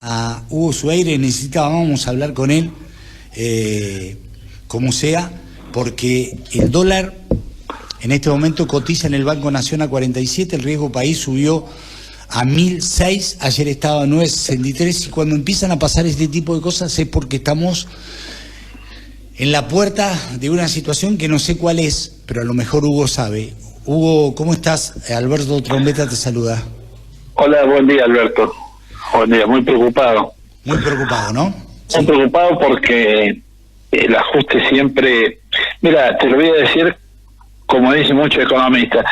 a Hugo Suaire, necesitábamos hablar con él, como sea, porque el dólar en este momento cotiza en el Banco Nación a 47, el riesgo país subió a 1006, ayer estaba a 963, y cuando empiezan a pasar este tipo de cosas es porque estamos en la puerta de una situación que no sé cuál es, pero a lo mejor Hugo sabe. Hugo, ¿cómo estás? Alberto Trombetta te saluda. Hola, buen día, Alberto. Buen día, muy preocupado. Muy preocupado, ¿no? Muy preocupado porque el ajuste siempre... Mira, te lo voy a decir como dice mucho economista.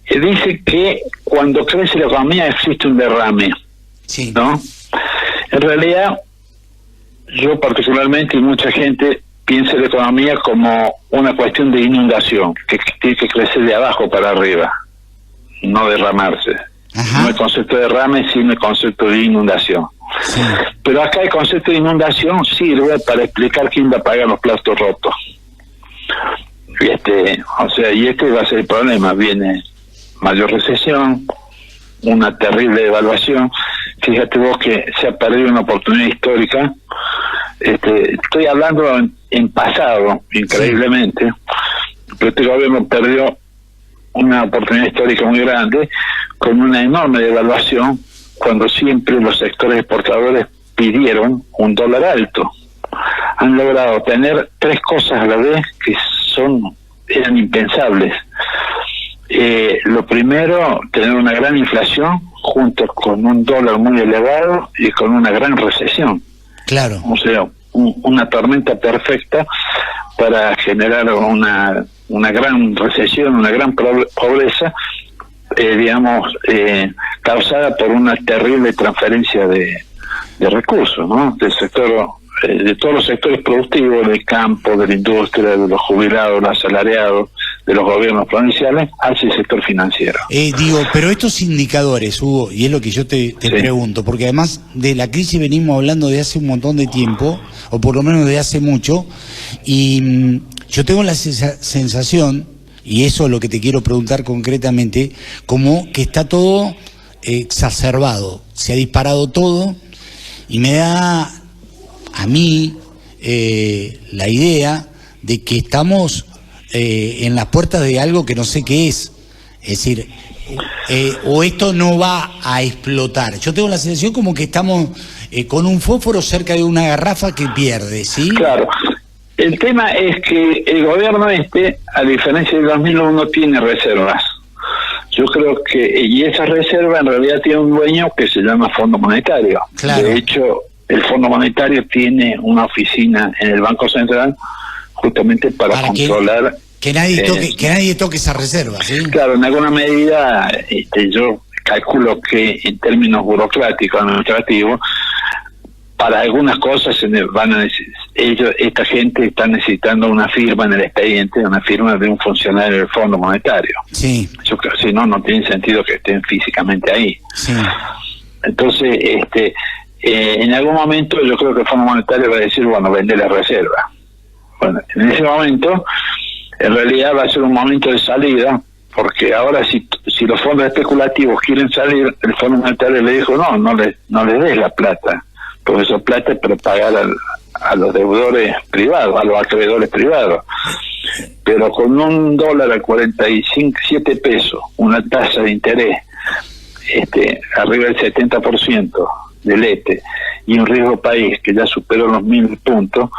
Dice que cuando crece la economía existe un derrame, sí, ¿no? En realidad, yo particularmente y mucha gente piensa la economía como una cuestión de inundación, que tiene que crecer de abajo para arriba, no derramarse. Ajá. No el concepto de derrame, sino el concepto de inundación. Sí. Pero acá el concepto de inundación sirve para explicar quién va a pagar los platos rotos. Y este va a ser el problema. Viene mayor recesión, una terrible devaluación. Fíjate vos que se ha perdido una oportunidad histórica. Estoy hablando en pasado, increíblemente, sí, pero este gobierno perdió una oportunidad histórica muy grande con una enorme devaluación, cuando siempre los sectores exportadores pidieron un dólar alto. Han logrado tener tres cosas a la vez que eran impensables. Lo primero, tener una gran inflación junto con un dólar muy elevado y con una gran recesión. Claro. O sea, una tormenta perfecta para generar una gran recesión, una gran pobreza, causada por una terrible transferencia de recursos, ¿no? Del sector, de todos los sectores productivos, del campo, de la industria, de los jubilados, los asalariados, de los gobiernos provinciales, hacia el sector financiero. Pero estos indicadores, Hugo, y es lo que yo te sí, pregunto, porque además de la crisis venimos hablando de hace un montón de tiempo, o por lo menos de hace mucho, y yo tengo la sensación, y eso es lo que te quiero preguntar concretamente, como que está todo exacerbado, se ha disparado todo, y me da a mí la idea de que estamos en las puertas de algo que no sé qué es. Es decir, o esto no va a explotar. Yo tengo la sensación como que estamos con un fósforo cerca de una garrafa que pierde, ¿sí? Claro. El tema es que el gobierno a diferencia del 2001, tiene reservas. Yo creo que, y esa reserva en realidad tiene un dueño que se llama Fondo Monetario. Claro. De hecho, el Fondo Monetario tiene una oficina en el Banco Central justamente para controlar... Que nadie toque esa reserva, ¿sí? Claro, en alguna medida, yo calculo que en términos burocráticos, administrativos, para algunas cosas esta gente está necesitando una firma en el expediente, una firma de un funcionario del Fondo Monetario. Sí. Yo creo que si no tiene sentido que estén físicamente ahí. Sí. Entonces, en algún momento yo creo que el Fondo Monetario va a decir, bueno, vende la reserva. Bueno, en ese momento, en realidad va a ser un momento de salida, porque ahora si los fondos especulativos quieren salir, el Fondo Monetario le dijo, no les des la plata, porque esa plata es para pagar a los deudores privados, a los acreedores privados. Pero con un dólar a 47 pesos, una tasa de interés arriba del 70% del y un riesgo país que ya superó los 1000 puntos,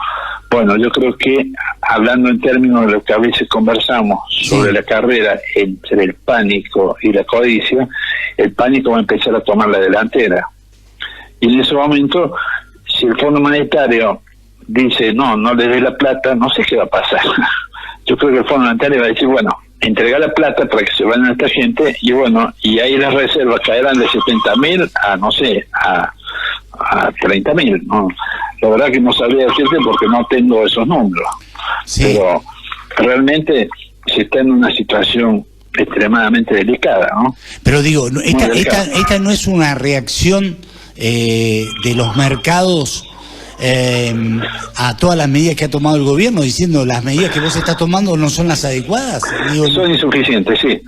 bueno, yo creo que, hablando en términos de lo que a veces conversamos sobre la carrera entre el pánico y la codicia, el pánico va a empezar a tomar la delantera. Y en ese momento, si el Fondo Monetario dice, no le dé la plata, no sé qué va a pasar. Yo creo que el Fondo Monetario va a decir, bueno, entregar la plata para que se vayan a esta gente, y bueno, y ahí las reservas caerán de 70.000 a, no sé, a 30.000, ¿no? La verdad que no sabría decirte porque no tengo esos números. Sí. Pero realmente se está en una situación extremadamente delicada, ¿no? Pero digo, esta no es una reacción de los mercados a todas las medidas que ha tomado el gobierno, diciendo las medidas que vos estás tomando no son las adecuadas. Son insuficientes, sí.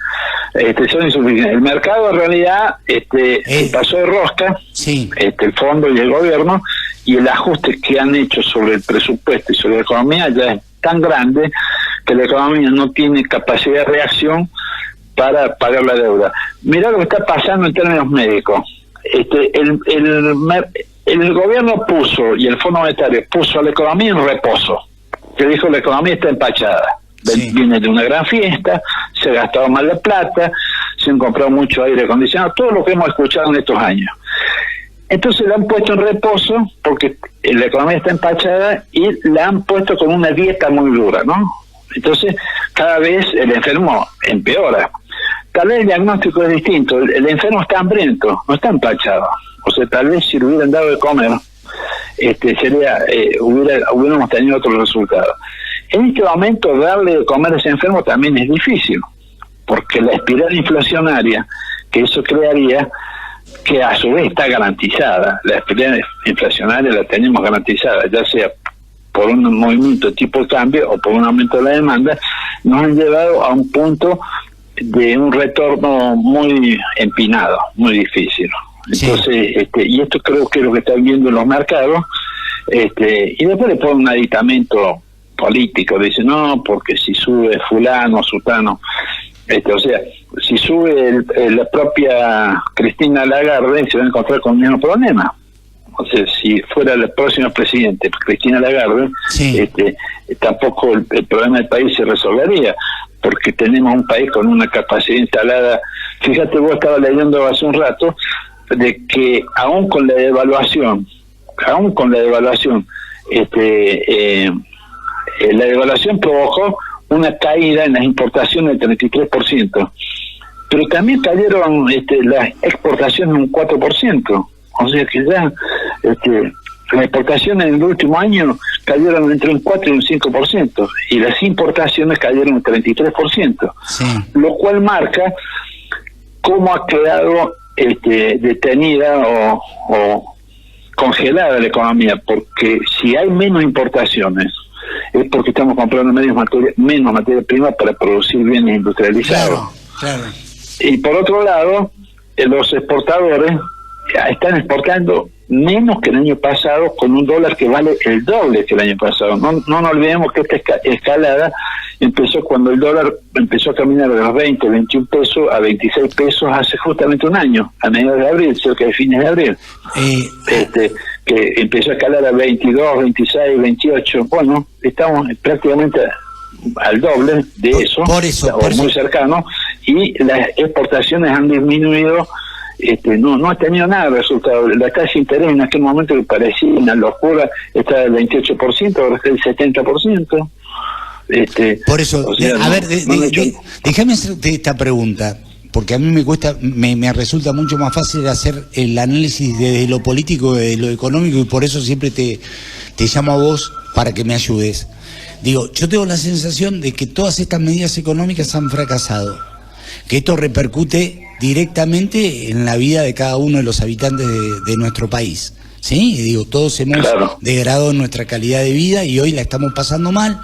son insuficientes. El mercado en realidad se pasó de rosca, sí. El fondo y el gobierno, y el ajuste que han hecho sobre el presupuesto y sobre la economía ya es tan grande que la economía no tiene capacidad de reacción para pagar la deuda. Mirá lo que está pasando en términos médicos. El gobierno puso, y el Fondo Monetario puso a la economía en reposo, que dijo la economía está empachada. Sí. Viene de una gran fiesta, se ha gastado mal la plata, se han comprado mucho aire acondicionado, todo lo que hemos escuchado en estos años. Entonces la han puesto en reposo porque la economía está empachada y la han puesto con una dieta muy dura, ¿no? Entonces cada vez el enfermo empeora. Tal vez el diagnóstico es distinto, el enfermo está hambriento, no está empachado. O sea, tal vez si le hubieran dado de comer, hubiéramos tenido otro resultado. En este momento darle de comer a ese enfermo también es difícil, porque la espiral inflacionaria que eso crearía, que a su vez está garantizada, la espiral inflacionaria la tenemos garantizada, ya sea por un movimiento de tipo de cambio o por un aumento de la demanda, nos han llevado a un punto de un retorno muy empinado, muy difícil. Entonces, sí. Y esto creo que es lo que están viendo en los mercados, y después le ponen un aditamento político, dice no, porque si sube fulano, sutano, o sea, si sube la propia Cristina Lagarde, se va a encontrar con el mismo problema. O sea, si fuera la próxima presidente, Cristina Lagarde, sí. Tampoco el problema del país se resolvería, porque tenemos un país con una capacidad instalada. Fíjate, vos estaba leyendo hace un rato de que aún con la devaluación, la devaluación provocó una caída en las importaciones del 33%, pero también cayeron las exportaciones un 4%, o sea que ya las exportaciones en el último año cayeron entre un 4 y un 5%, y las importaciones cayeron un 33%, sí. Lo cual marca cómo ha quedado detenida o congelada la economía, porque si hay menos importaciones es porque estamos comprando menos materia prima para producir bienes industrializados. Claro. Y por otro lado, los exportadores están exportando menos que el año pasado, con un dólar que vale el doble que el año pasado. No nos olvidemos que esta escalada empezó cuando el dólar empezó a caminar de los 20, 21 pesos a 26 pesos hace justamente un año, a mediados de abril, cerca de fines de abril. Que empezó a escalar a 22, 26, 28. Bueno, estamos prácticamente al doble de eso, muy cercano, y las exportaciones han disminuido. No ha tenido nada de resultado. La tasa de interés en aquel momento que parecía una locura, está del 28%, ahora está del 70%. Por eso, o sea, a ver, déjame hacerte esta pregunta, porque a mí me resulta mucho más fácil hacer el análisis desde lo político, desde lo económico, y por eso siempre te llamo a vos para que me ayudes. Digo, yo tengo la sensación de que todas estas medidas económicas han fracasado, que esto repercute directamente en la vida de cada uno de los habitantes de nuestro país. Sí, digo, todos hemos degradado nuestra calidad de vida y hoy la estamos pasando mal.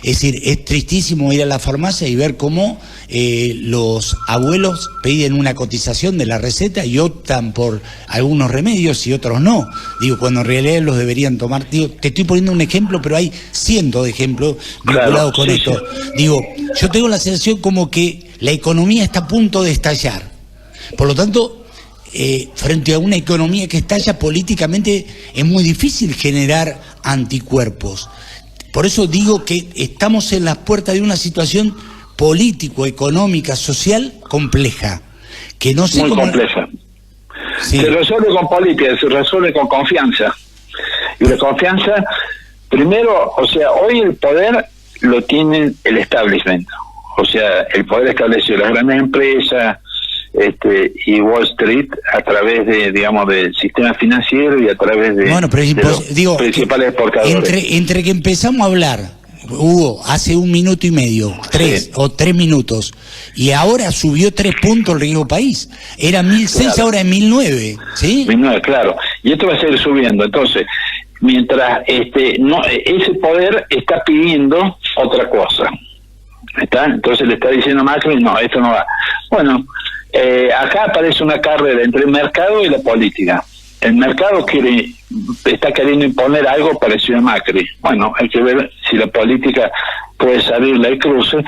Es decir, es tristísimo ir a la farmacia y ver cómo los abuelos piden una cotización de la receta y optan por algunos remedios y otros no. Digo, cuando en realidad los deberían tomar. Digo, te estoy poniendo un ejemplo, pero hay cientos de ejemplos vinculados con esto. Sí. Digo, yo tengo la sensación como que la economía está a punto de estallar. Por lo tanto, frente a una economía que estalla políticamente, es muy difícil generar anticuerpos. Por eso digo que estamos en las puertas de una situación político, económica, social compleja, que no sé muy cómo... compleja. Sí. Se resuelve con política, se resuelve con confianza. Y la confianza, primero, o sea, hoy el poder lo tiene el establishment. O sea, el poder estableció las grandes empresas, y Wall Street a través de, digamos, del sistema financiero y a través de, pero de los digo, principales exportadores. Entre que empezamos a hablar, Hugo, hace 1 minuto y medio, 3 minutos, y ahora subió 3 puntos el riesgo país. Era 1.006, claro. Ahora es 1.009, ¿sí? 1.009, claro. Y esto va a seguir subiendo. Entonces, mientras ese poder está pidiendo otra cosa. ¿Está? Entonces le está diciendo a Macri, no, esto no va. Bueno, acá aparece una carrera entre el mercado y la política. El mercado está queriendo imponer algo parecido a Macri. Bueno, hay que ver si la política puede salirle al cruce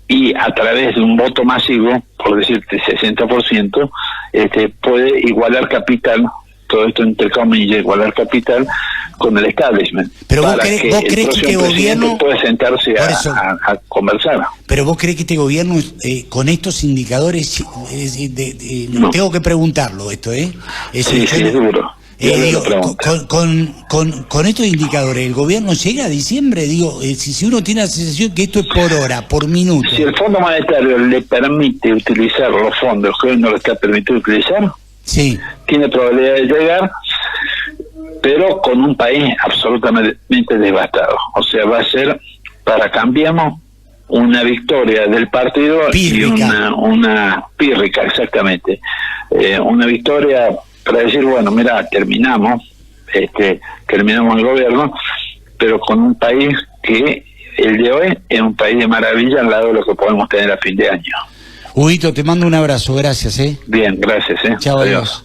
y a través de un voto masivo, por decirte 60%, puede igualar capital, todo esto entre comillas, igualar capital con el establishment. Pero vos crees que este gobierno puede sentarse a conversar. Pero vos crees que este gobierno con estos indicadores, no. Tengo que preguntarlo esto, sí, es duro. Digo, con estos indicadores, ¿el gobierno llega a diciembre? Digo, si uno tiene la sensación que esto es por hora, por minuto. Si el Fondo Monetario le permite utilizar los fondos que hoy no le está permitido utilizar, sí, tiene probabilidad de llegar, pero con un país absolutamente devastado. O sea, va a ser, para Cambiemos, una victoria del partido pírrica. Y una pírrica, exactamente. Una victoria para decir, bueno, mira, terminamos el gobierno, pero con un país que el de hoy es un país de maravilla al lado de lo que podemos tener a fin de año. Huguito, te mando un abrazo, gracias. Bien, gracias. Chao, adiós.